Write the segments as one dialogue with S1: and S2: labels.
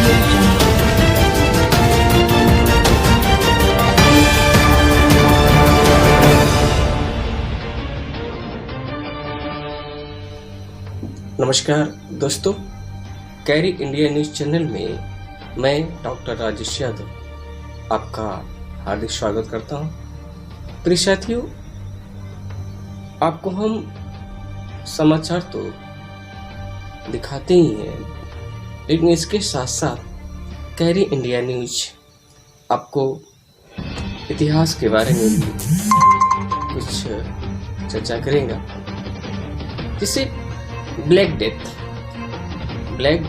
S1: Audio Jungle.
S2: नमस्कार दोस्तों, carry India news channel में मैं डॉक्टर राजेश यादव आपका हार्दिक स्वागत करता हूं। प्रिय साथियों, आपको हम समाचार तो दिखाते ही हैं, लेकिन इसके साथ साथ कैरी इंडिया न्यूज आपको इतिहास के बारे में भी कुछ चर्चा करेगा। जिसे ब्लैक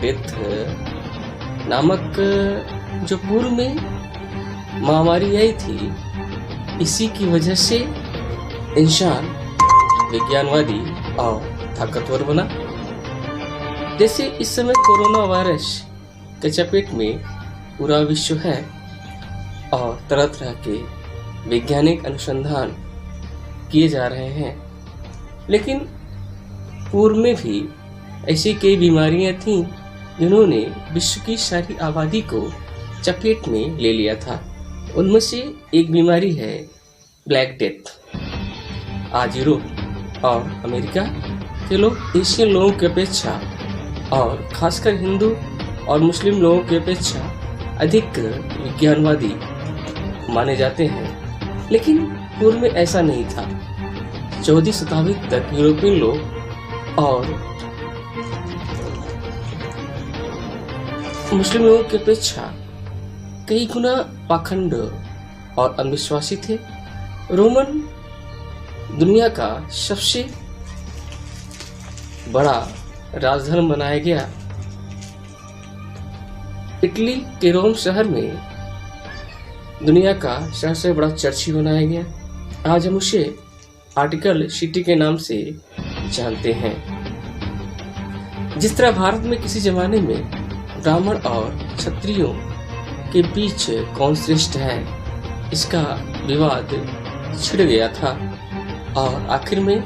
S2: डेथ नामक जो पूर्व में महामारी आई थी, इसी की वजह से इंसान विज्ञानवादी और ताकतवर बना। जैसे इस समय कोरोना वायरस के चपेट में पूरा विश्व है और तरह तरह के वैज्ञानिक अनुसंधान किए जा रहे हैं, लेकिन पूर्व में भी ऐसी कई बीमारियां थीं जिन्होंने विश्व की सारी आबादी को चपेट में ले लिया था। उनमें से एक बीमारी है ब्लैक डेथ। आज यूरोप और अमेरिका के लोग एशियन लोगों की अपेक्षा और खासकर हिंदू और मुस्लिम लोगों की अपेक्षा अधिक विज्ञानवादी माने जाते हैं, लेकिन पूर्व में ऐसा नहीं था। 14वीं शताब्दी तक यूरोपियन लोग और मुस्लिम लोगों की अपेक्षा कई गुना पाखंड और अविश्वासी थे। रोमन दुनिया का सबसे बड़ा राजधर्म बनाया गया। इटली के रोम शहर में दुनिया का सबसे बड़ा चर्च ही बनाया गया। आज हम उसे आर्टिकल सिटी के नाम से जानते हैं। जिस तरह भारत में किसी जमाने में ब्राह्मण और क्षत्रियों के बीच कौन श्रेष्ठ है, इसका विवाद छिड़ गया था और आखिर में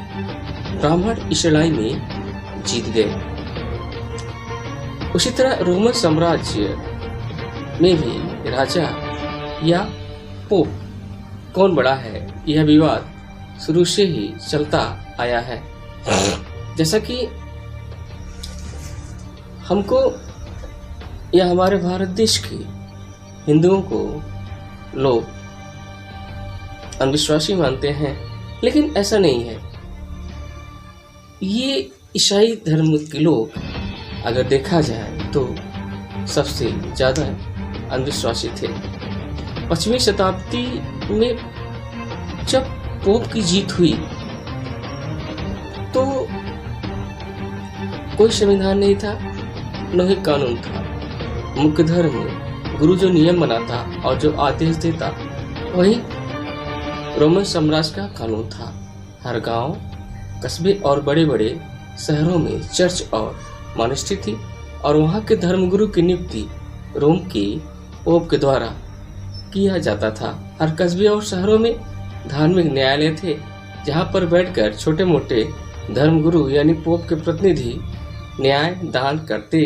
S2: ब्राह्मण इस लड़ाई में जीत गए। उसी तरह रोमन साम्राज्य में भी राजा या पोप कौन बड़ा है, यह विवाद शुरू से ही चलता आया है। जैसा कि हमको या हमारे भारत देश के हिंदुओं को लोग अविश्वासी मानते हैं, लेकिन ऐसा नहीं है। ये ईसाई धर्म के लोग अगर देखा जाए तो सबसे ज्यादा अंधविश्वासी थे। 5वीं शताब्दी में जब पोप की जीत हुई तो कोई संविधान नहीं था, न ही कानून था। मुख्य धर्म गुरु जो नियम बनाता और जो आदेश देता, वही रोमन साम्राज्य का कानून था। हर गांव, कस्बे और बड़े बड़े शहरों में चर्च और मॉनेस्ट्री थी और वहां के धर्मगुरु की नियुक्ति रोम के पोप के द्वारा किया जाता था। हर कस्बे और शहरों में धार्मिक न्यायालय थे, जहां पर बैठकर छोटे मोटे धर्मगुरु यानी पोप के प्रतिनिधि न्याय दान करते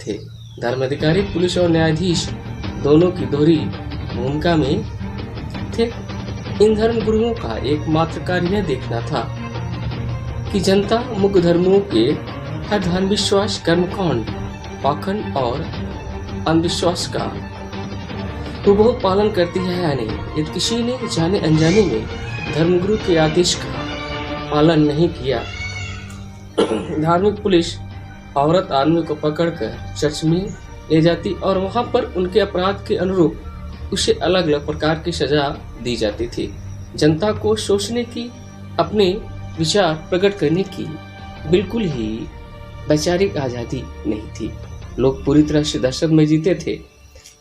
S2: थे। धर्माधिकारी, पुलिस और न्यायाधीश दोनों की दोहरी भूमिका में थे। इन धर्मगुरुओं का एकमात्र कार्य यह देखना था कि जनता मुख्य धर्मों के हर धर्मविश्वास, कर्मकांड, पाखंड और अंधविश्वास का हूबहू पालन करती है या नहीं। यदि किसी ने जाने अनजाने में धर्मगुरु के आदेश का पालन नहीं किया, धार्मिक पुलिस औरत आदमी को पकड़कर चर्च में ले जाती और वहां पर उनके अपराध के अनुरूप उसे अलग अलग प्रकार की सजा दी जाती थी। जनता को सोचने की, अपने विचार प्रकट करने की बिल्कुल ही वैचारिक आजादी नहीं थी। लोग पूरी तरह से दहशत में जीते थे।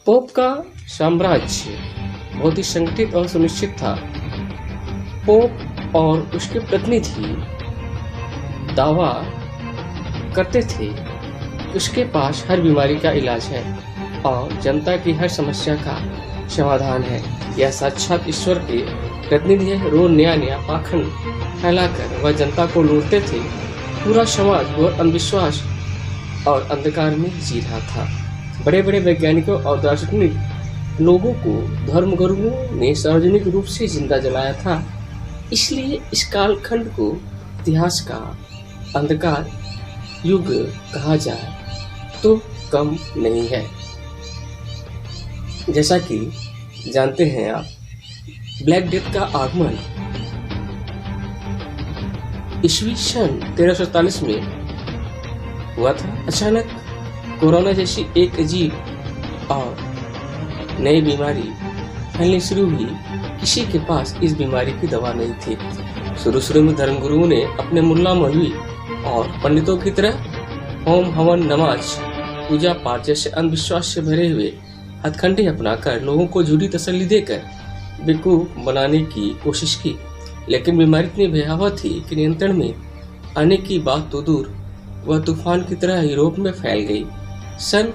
S2: पोप का साम्राज्य बहुत ही संगठित और सुनिश्चित था। पोप और उसके प्रतिनिधि दावा करते थे कि उसके पास हर बीमारी का इलाज है और जनता की हर समस्या का समाधान है। यह साक्षात ईश्वर के प्रतिनिधि है। रोज नया नया पाखंड फैलाकर वह जनता को लूटते थे। पूरा समाज बहुत अंधविश्वास और अंधकार में जी रहा था। बड़े बड़े वैज्ञानिकों और दार्शनिक लोगों को धर्मगुरुओं ने सार्वजनिक रूप से जिंदा जलाया था। इसलिए इस कालखंड को इतिहास का अंधकार युग कहा जाए तो कम नहीं है। जैसा कि जानते हैं आप, ब्लैक डेथ का आगमन ईस्वी सन 1347 में हुआ था। अचानक कोरोना जैसी एक अजीब और नई बीमारी फैलनी शुरू हुई। किसी के पास इस बीमारी की दवा नहीं थी। शुरू में धर्मगुरुओं ने अपने मुल्ला मौलवी और पंडितों की तरह होम हवन, नमाज, पूजा पाठ जैसे अंधविश्वास से भरे हुए हथकंडे अपनाकर लोगों को झूठी तसल्ली देकर बेवकूफ बनाने की कोशिश की। लेकिन बीमारी इतनी भयावह थी कि नियंत्रण में आने की बात तो दूर, वह तूफान की तरह यूरोप में फैल गई। सन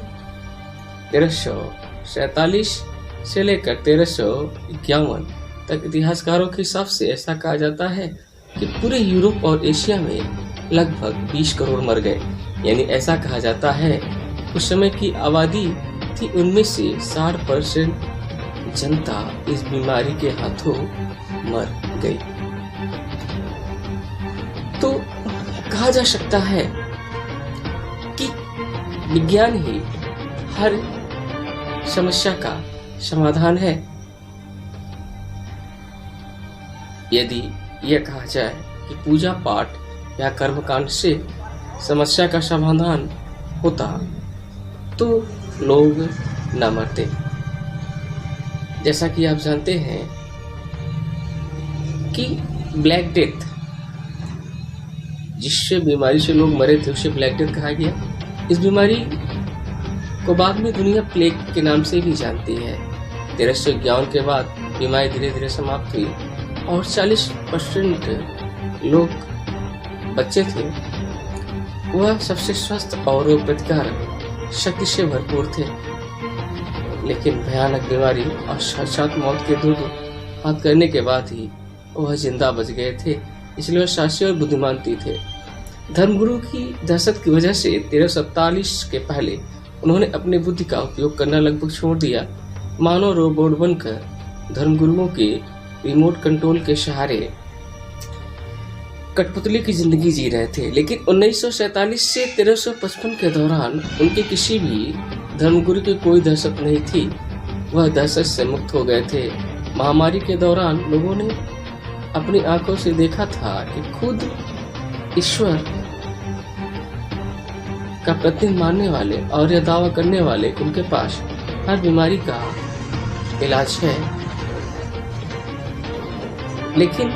S2: 1347 से लेकर 1351 तक इतिहासकारों के हिसाब से ऐसा कहा जाता है कि पूरे यूरोप और एशिया में लगभग 20 करोड़ मर गए। यानी ऐसा कहा जाता है उस समय की आबादी थी, उनमें से 60% जनता इस बीमारी के हाथों मर गई। तो कहा जा सकता है कि विज्ञान ही हर समस्या का समाधान है। यदि यह कहा जाए कि पूजा पाठ या कर्मकांड से समस्या का समाधान होता तो लोग न मरते। जैसा कि आप जानते हैं कि ब्लैक डेथ, जिससे बीमारी से लोग मरे थे, उसे ब्लैक डेथ कहा गया। इस बीमारी को बाद में दुनिया प्लेग के नाम से भी जानती है। 1351 के बाद बीमारी धीरे धीरे समाप्त हुई और 40% लोग बच्चे थे वह सबसे स्वस्थ और रोग प्रतिकारक शक्ति से भरपूर थे। लेकिन भयानक बीमारी और साक्षात मौत के दूर हाथ करने के बाद ही वह जिंदा बच गए थे। इसलिए वह साहसी और बुद्धिमानती थे। धर्मगुरु की दहशत की वजह से 1347 के पहले उन्होंने अपनी बुद्धि का उपयोग करना लगभग छोड़ दिया। मानव रोबोट बनकर धर्मगुरुओं के रिमोट कंट्रोल के सहारे कठपुतली की जिंदगी जी रहे थे। लेकिन 1947 से 1355 के दौरान उनके किसी भी धर्मगुरु की कोई दहशत नहीं थी। वह दहशत से मुक्त हो गए थे। महामारी के दौरान लोगों ने अपनी आंखों से देखा था कि खुद ईश्वर का प्रतिनिधि मानने वाले और यह दावा करने वाले उनके पास हर बीमारी का इलाज है। लेकिन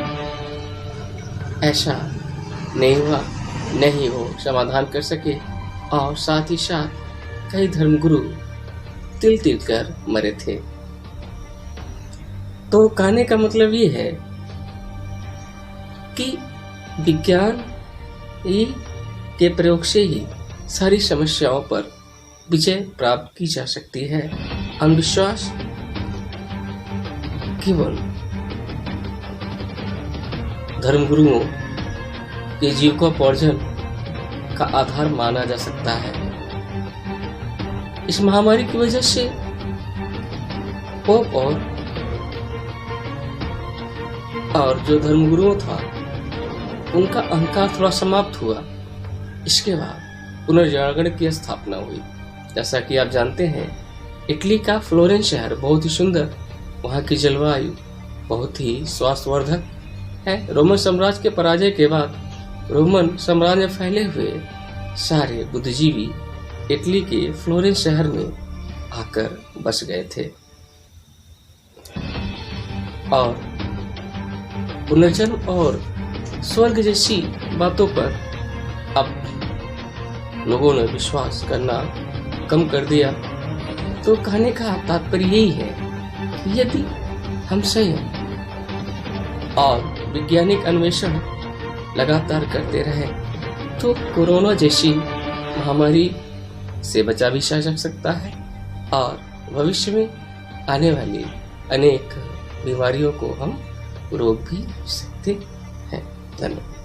S2: ऐसा नहीं हुआ, नहीं वो समाधान कर सके और साथ ही साथ कई धर्मगुरु तिल तिल कर मरे थे। तो कहने का मतलब ये है कि विज्ञान के प्रयोग से ही सारी समस्याओं पर विजय प्राप्त की जा सकती है। अंधविश्वास केवल धर्मगुरुओं के जीविकोपार्जन का आधार माना जा सकता है। इस महामारी की वजह से पोप और जो धर्मगुरुओं था उनका अहंकार थोड़ा समाप्त हुआ। इसके बाद पुनर्जागरण की स्थापना हुई। जैसा कि आप जानते हैं, इटली का फ्लोरेंस शहर बहुत ही सुंदर, वहाँ की जलवायु बहुत ही स्वास्थ्यवर्धक है। रोमन साम्राज्य के पराजय के बाद रोमन साम्राज्य में फैले हुए सारे बुद्धिजीवी इटली के फ्लोरेंस शहर में आकर बस गए थे और पुनर्जन्म और स्वर्ग जैसी बातों पर अब लोगों ने विश्वास करना कम कर दिया। तो कहने का तात्पर्य यही है कि यदि हम स्वयं और वैज्ञानिक अन्वेषण लगातार करते रहे तो कोरोना जैसी महामारी से बचा भी जा सकता है और भविष्य में आने वाली अनेक बीमारियों को हम रोक भी सकते हैं। धन्यवाद।